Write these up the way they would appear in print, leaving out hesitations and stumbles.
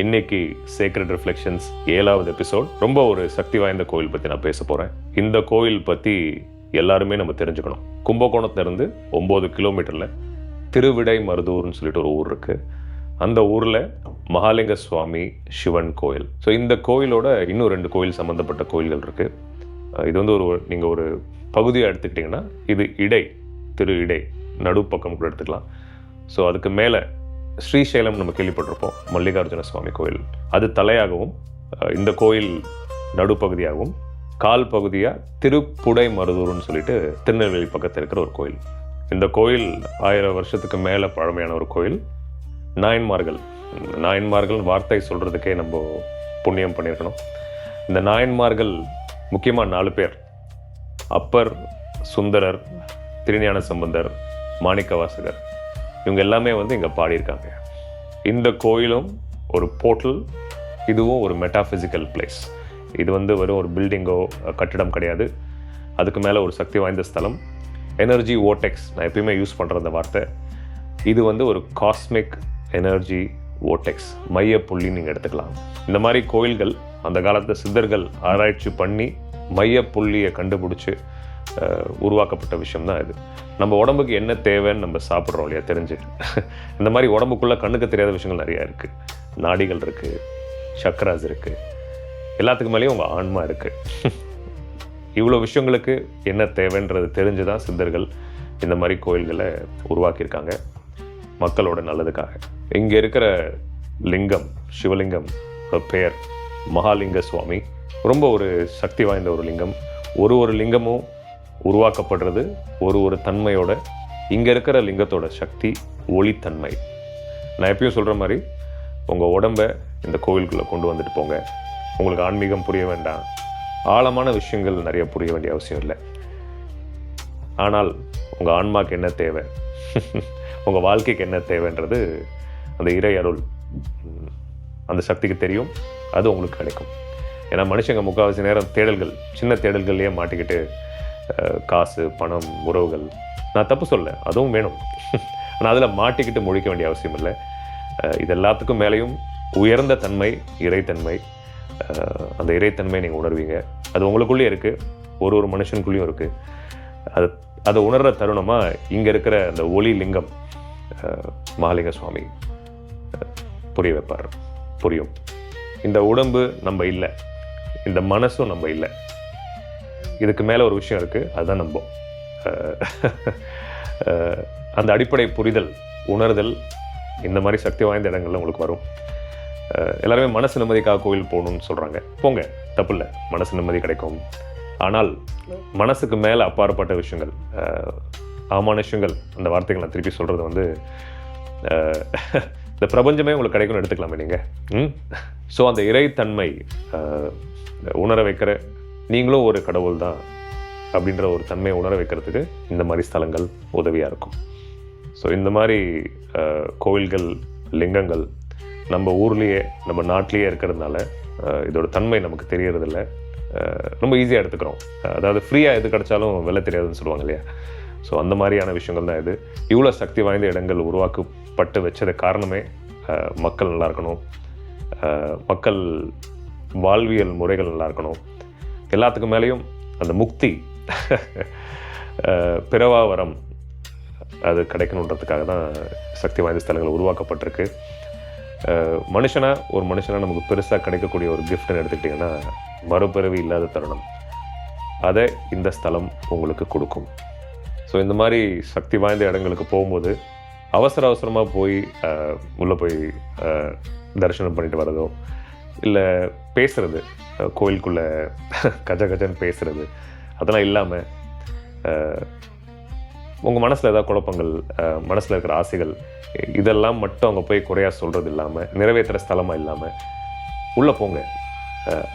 இன்னைக்கு sacred reflections 7வது episode. ரொம்ப ஒரு சக்தி வாய்ந்த கோவில் பற்றி நான் பேச போகிறேன். இந்த கோவில் பற்றி எல்லாருமே நம்ம தெரிஞ்சுக்கணும். கும்பகோணத்துலேருந்து 9 கிலோமீட்டரில் திருவிடை மருதூர்னு சொல்லிட்டு ஒரு ஊர் இருக்குது. அந்த ஊரில் மகாலிங்க சுவாமி சிவன் கோயில். ஸோ இந்த கோயிலோட இன்னும் 2 கோயில் சம்மந்தப்பட்ட கோயில்கள் இருக்குது. இது வந்து நீங்கள் ஒரு பகுதியாக எடுத்துக்கிட்டிங்கன்னா இது இடை, திரு இடை நடுப்பக்கம் கூட எடுத்துக்கலாம். ஸோ அதுக்கு மேலே ஸ்ரீசைலம் நம்ம கேள்விப்பட்டிருப்போம், மல்லிகார்ஜுன சுவாமி கோயில். அது தலையாகவும் இந்த கோயில் நடுப்பகுதியாகவும் கால் பகுதியாக திருப்புடை மருதூர்னு சொல்லிட்டு திருநெல்வேலி பக்கத்தில் இருக்கிற ஒரு கோயில். இந்த கோயில் 1000 வருஷத்துக்கு மேலே பழமையான ஒரு கோயில். நாயன்மார்கள் வார்த்தை சொல்கிறதுக்கே நம்ம புண்ணியம் பண்ணியிருக்கணும். இந்த நாயன்மார்கள் முக்கியமாக 4 பேர்: அப்பர், சுந்தரர், திருஞான சம்பந்தர், மாணிக்கவாசகர். இவங்க எல்லாமே வந்து இங்கே பாடியிருக்காங்க. இந்த கோயிலும் ஒரு போர்ட்டல், இதுவும் ஒரு மெட்டாஃபிசிக்கல் பிளேஸ். இது வந்து வெறும் ஒரு பில்டிங்கோ கட்டிடம் கிடையாது. அதுக்கு மேலே ஒரு சக்தி வாய்ந்த ஸ்தலம். எனர்ஜி ஓட்டெக்ஸ், நான் எப்பயுமே யூஸ் பண்ணுற அந்த வார்த்தை. இது வந்து ஒரு காஸ்மிக் எனர்ஜி ஓட்டெக்ஸ், மையப்புள்ளி நீங்கள் எடுத்துக்கலாம். இந்த மாதிரி கோயில்கள் அந்த காலத்தில் சித்தர்கள் ஆராய்ச்சி பண்ணி மையப்புள்ளியை கண்டுபிடிச்சி உருவாக்கப்பட்ட விஷயம்தான் இது. நம்ம உடம்புக்கு என்ன தேவைன்னு நம்ம சாப்பிட்றோம் இல்லையா, தெரிஞ்சு. இந்த மாதிரி உடம்புக்குள்ளே கண்ணுக்கு தெரியாத விஷயங்கள் நிறையா இருக்குது. நாடிகள் இருக்குது, சக்கராஸ் இருக்குது, எல்லாத்துக்கு மேலேயும் உங்கள் ஆன்மா இருக்குது. இவ்வளோ விஷயங்களுக்கு என்ன தேவைன்றது தெரிஞ்சு தான் சித்தர்கள் இந்த மாதிரி கோயில்களை உருவாக்கியிருக்காங்க மக்களோட நல்லதுக்காக. இங்கே இருக்கிற லிங்கம், சிவலிங்கம் பெயர் மகாலிங்க சுவாமி. ரொம்ப ஒரு சக்தி வாய்ந்த ஒரு லிங்கம். ஒரு லிங்கமும் உருவாக்கப்படுறது ஒரு தன்மையோட. இங்கே இருக்கிற லிங்கத்தோட சக்தி ஒளித்தன்மை. நான் எப்பயும் சொல்கிற மாதிரி உங்கள் உடம்பை இந்த கோவிலுக்குள்ளே கொண்டு வந்துட்டு போங்க. உங்களுக்கு ஆன்மீகம் புரிய வேண்டாம், ஆழமான விஷயங்கள் நிறைய புரிய வேண்டிய அவசியம் இல்லை. ஆனால் உங்கள் ஆன்மாக்கு என்ன தேவை, உங்கள் வாழ்க்கைக்கு என்ன தேவைன்றது அந்த இறை அருள், அந்த சக்திக்கு தெரியும். அது உங்களுக்கு கிடைக்கும். ஏன்னா மனுஷங்க முக்கால்வாசி நேரம் தேடல்கள், சின்ன தேடல்கள்லேயே மாட்டிக்கிட்டு காசு, பணம், உறவுகள், நான் தப்பு சொல்ல, அதுவும் வேணும். ஆனால் அதில் மாட்டிக்கிட்டு முழிக்க வேண்டிய அவசியம் இல்லை. இது எல்லாத்துக்கும் மேலேயும் உயர்ந்த தன்மை இறைத்தன்மை. அந்த இறைத்தன்மை நீங்கள் உணர்வீங்க. அது உங்களுக்குள்ளேயே இருக்குது, ஒரு மனுஷனுக்குள்ளேயும் இருக்குது. அதை உணர்கிற தருணமாக இங்கே இருக்கிற அந்த ஒளி லிங்கம் மகாலிங்க சுவாமி புரிய வைப்பார். புரியும். இந்த உடம்பு நம்ம இல்லை, இந்த மனசும் நம்ம இல்லை. இதுக்கு மேலே ஒரு விஷயம் இருக்குது, அதுதான் நம்ம. அந்த அடிப்படை புரிதல், உணர்தல் இந்த மாதிரி சக்தி வாய்ந்த இடங்கள்ல உங்களுக்கு வரும். எல்லாருமே மனசு நிம்மதிக்காக கோயில் போகணும்னு சொல்கிறாங்க. போங்க, தப்பு இல்லை, மனசு நிம்மதி கிடைக்கும். ஆனால் மனசுக்கு மேலே அப்பாற்பட்ட விஷயங்கள், அமானுஷங்கள், அந்த வார்த்தைகள் நான் திருப்பி சொல்கிறது வந்து இந்த பிரபஞ்சமே உங்களுக்கு கிடைக்கும்னு எடுத்துக்கலாமே நீங்கள். ஸோ அந்த இறைத்தன்மை உணர வைக்கிற, நீங்களும் ஒரு கடவுள் தான் அப்படின்ற ஒரு தன்மையை உணர வைக்கிறதுக்கு இந்த மாதிரி ஸ்தலங்கள் உதவியாக இருக்கும். ஸோ இந்த மாதிரி கோவில்கள், லிங்கங்கள் நம்ம ஊர்லேயே, நம்ம நாட்டிலேயே இருக்கிறதுனால இதோட தன்மை நமக்கு தெரியறதில்ல. ரொம்ப ஈஸியாக எடுத்துக்கிறோம். அதாவது ஃப்ரீயாக எது கிடைச்சாலும் விலை தெரியாதுன்னு சொல்லுவாங்க இல்லையா. ஸோ அந்த மாதிரியான விஷயங்கள் தான் இது. இவ்வளோ சக்தி வாய்ந்த இடங்கள் உருவாக்கப்பட்டு வச்சது காரணமே மக்கள் நல்லா இருக்கணும், மக்கள் வாழ்வியல் முறைகள் நல்லா இருக்கணும். எல்லாத்துக்கும் மேலேயும் அந்த முக்தி, பிறவா வரம், அது கிடைக்கணுன்றதுக்காக தான் சக்தி வாய்ந்த ஸ்தலங்கள் உருவாக்கப்பட்டிருக்கு. ஒரு மனுஷனாக நமக்கு பெருசாக கிடைக்கக்கூடிய ஒரு கிஃப்ட்னு எடுத்துக்கிட்டிங்கன்னா மறுபிறவி இல்லாத தருணம். அதை இந்த ஸ்தலம் உங்களுக்கு கொடுக்கும். ஸோ இந்த மாதிரி சக்தி வாய்ந்த இடங்களுக்கு போகும்போது அவசரமாக போய் உள்ளே போய் தரிசனம் பண்ணிட்டு வரதோ, இல்லை பேசுகிறது, கோயிலுக்குள்ளே கஜன்னு பேசுகிறது, அதெல்லாம் இல்லாமல் உங்கள் மனசில் ஏதாவது குழப்பங்கள், மனசில் இருக்கிற ஆசைகள், இதெல்லாம் மட்டும் அங்கே போய் குறையாக சொல்கிறது இல்லாமல், நிறைவேற்றுற ஸ்தலமாக இல்லாமல் உள்ளே போங்க.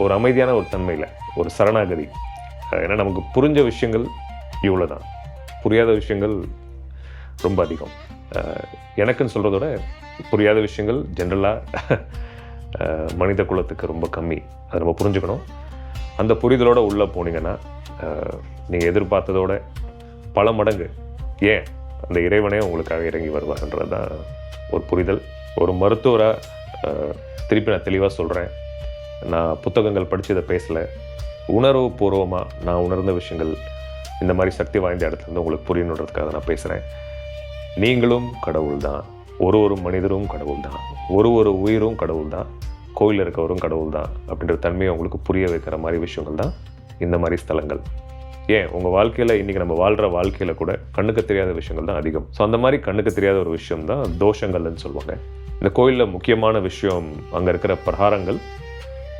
ஒரு அமைதியான ஒரு தன்மையில், ஒரு சரணாகதி. ஏன்னா நமக்கு புரிஞ்ச விஷயங்கள் இவ்வளோ தான், புரியாத விஷயங்கள் ரொம்ப அதிகம். எனக்குன்னு சொல்கிறத விட புரியாத விஷயங்கள் ஜென்ரலாக மனித குலத்துக்கு ரொம்ப கம்மி. அதை நம்ம புரிஞ்சுக்கணும். அந்த புரிதலோடு உள்ளே போனீங்கன்னா நீங்கள் எதிர்பார்த்ததோட பல மடங்கு, அந்த இறைவனே உங்களுக்காக இறங்கி வருவார்ன்றது தான் ஒரு புரிதல். ஒரு மருத்துவராக திருப்பி நான் தெளிவாக சொல்கிறேன், நான் புத்தகங்கள் படித்து இதை பேசலை. உணர்வு பூர்வமாக நான் உணர்ந்த விஷயங்கள் இந்த மாதிரி சக்தி வாய்ந்த இடத்துலேருந்து உங்களுக்கு புரியணுன்றதுக்காக நான் பேசுகிறேன். நீங்களும் கடவுள் தான், ஒரு மனிதரும் கடவுள் தான், ஒரு உயிரும் கடவுள் தான், கோயிலில் இருக்கவரும் கடவுள் தான் அப்படின்ற தன்மையை உங்களுக்கு புரிய வைக்கிற மாதிரி விஷயங்கள் தான் இந்த மாதிரி ஸ்தலங்கள். ஏன் உங்கள் வாழ்க்கையில் இன்றைக்கி நம்ம வாழ்கிற வாழ்க்கையில் கூட கண்ணுக்கு தெரியாத விஷயங்கள் தான் அதிகம். ஸோ அந்த மாதிரி கண்ணுக்கு தெரியாத ஒரு விஷயம் தான் தோஷங்கள்னு சொல்லுவாங்க. இந்த கோயிலில் முக்கியமான விஷயம் அங்கே இருக்கிற பிரகாரங்கள்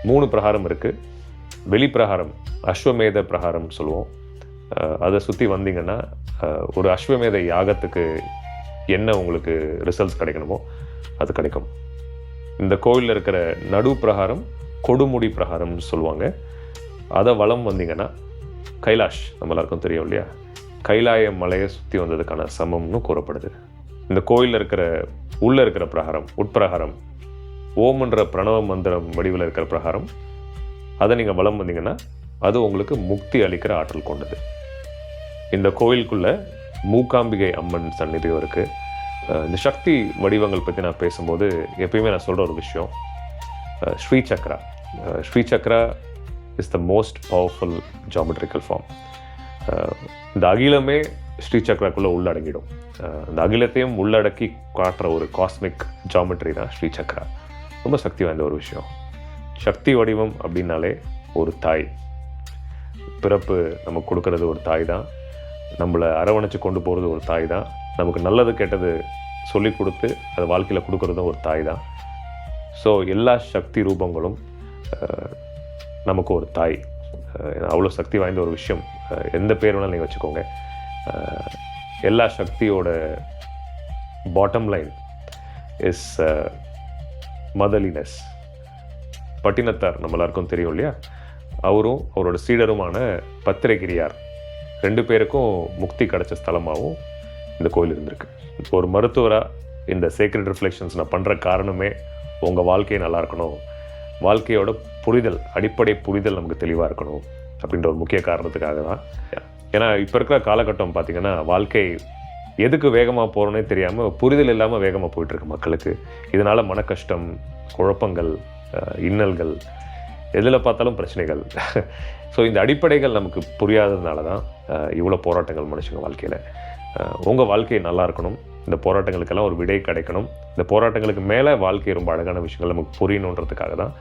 3 பிரகாரம் இருக்குது. வெளிப்பிரகாரம் அஸ்வமேத பிரகாரம் சொல்லுவோம். அதை சுற்றி வந்தீங்கன்னா ஒரு அஸ்வமேத யாகத்துக்கு என்ன உங்களுக்கு ரிசல்ட்ஸ் கிடைக்கணுமோ அது கிடைக்கும். இந்த கோயிலில் இருக்கிற நடு பிரகாரம் கொடுமுடி பிரகாரம்னு சொல்லுவாங்க. அதை வலம் வந்தீங்கன்னா கைலாஷ், நம்ம எல்லாருக்கும் தெரியும் இல்லையா, கைலாய மலையை சுற்றி வந்ததுக்கான சமம்னு கூறப்படுது. இந்த கோயிலில் இருக்கிற உள்ளே இருக்கிற பிரகாரம் உட்பிரகாரம் ஓம்ன்ற பிரணவ மந்திரம் வடிவில் இருக்கிற பிரகாரம், அதை நீங்கள் வலம் வந்தீங்கன்னா அது உங்களுக்கு முக்தி அளிக்கிற ஆற்றல் கொண்டது. இந்த கோயிலுக்குள்ளே மூகாம்பிகை அம்மன் சந்நிதியும் இருக்குது. இந்த சக்தி வடிவங்கள் பற்றி நான் பேசும்போது எப்பயுமே நான் சொல்கிற ஒரு விஷயம், Sri Chakra. Sri Chakra is the most powerful geometrical form. இந்த அகிலமே ஸ்ரீ சக்ராக்குள்ளே உள்ளடங்கிடும். இந்த அகிலத்தையும் உள்ளடக்கி காட்டுற ஒரு காஸ்மிக் ஜாமெட்ரி தான் ஸ்ரீ சக்ரா. ரொம்ப சக்தி வாய்ந்த ஒரு விஷயம். சக்தி வடிவம் அப்படின்னாலே ஒரு தாய். பிறப்பு நமக்கு கொடுக்கறது ஒரு தாய் தான், நம்மளை அரவணைச்சு கொண்டு போகிறது ஒரு தாய் தான், நமக்கு நல்லது கெட்டது சொல்லி கொடுத்து அதை வாழ்க்கையில் கொடுக்கறதும் ஒரு தாய் தான். ஸோ எல்லா சக்தி ரூபங்களும் நமக்கு ஒரு தாய். அவ்வளோ சக்தி வாய்ந்த ஒரு விஷயம். எந்த பேர் வேணாலும் நீங்கள் வச்சுக்கோங்க. எல்லா சக்தியோட பாட்டம் லைன் இஸ் மதர்லினஸ். பட்டினத்தார் நம்ம எல்லாருக்கும் தெரியும் இல்லையா, அவரும் அவரோட சீடருமான பத்திரகிரியார் 2 பேருக்கும் முக்தி கிடைச்ச ஸ்தலமாகவும் இந்த கோயில் இருந்திருக்கு. ஒரு மருத்துவராக இந்த சேக்ரெட் ரிஃப்ளெக்ஷன்ஸ் நான் பண்ணுற காரணமே உங்கள் வாழ்க்கையை நல்லா இருக்கணும், வாழ்க்கையோட புரிதல், அடிப்படை புரிதல் நமக்கு தெளிவாக இருக்கணும் அப்படின்ற ஒரு முக்கிய காரணத்துக்காக தான். ஏன்னா இப்போ இருக்கிற காலகட்டம் பார்த்திங்கன்னா வாழ்க்கை எதுக்கு வேகமாக போகிறோன்னே தெரியாமல், புரிதல் இல்லாமல் வேகமாக போயிட்டுருக்கு மக்களுக்கு. இதனால் மன கஷ்டம், குழப்பங்கள், இன்னல்கள், எதில் பார்த்தாலும் பிரச்சனைகள். ஸோ இந்த அடிப்படைகள் நமக்கு புரியாததுனால தான் இவ்வளோ போராட்டங்கள் மனுஷங்க வாழ்க்கையில். உங்கள் வாழ்க்கை நல்லா இருக்கணும், இந்த போராட்டங்களுக்கெல்லாம் ஒரு விடை கிடைக்கணும், இந்த போராட்டங்களுக்கு மேலே வாழ்க்கை ரொம்ப அழகான விஷயங்கள் நமக்கு புரியணுன்றதுக்காக தான்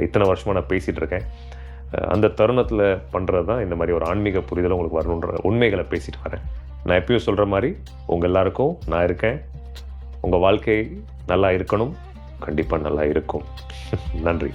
இத்தனை வருஷமாக நான் பேசிகிட்டு இருக்கேன். அந்த தருணத்தில் பண்ணுறது தான் இந்த மாதிரி ஒரு ஆன்மீக புரிதல் உங்களுக்கு வரணுன்ற உண்மைகளை பேசிட்டு வரேன். நான் எப்பயும் சொல்கிற மாதிரி உங்கள் எல்லாருக்கும் நான் இருக்கேன். உங்கள் வாழ்க்கை நல்லா இருக்கணும், கண்டிப்பாக நல்லா இருக்கும். நன்றி.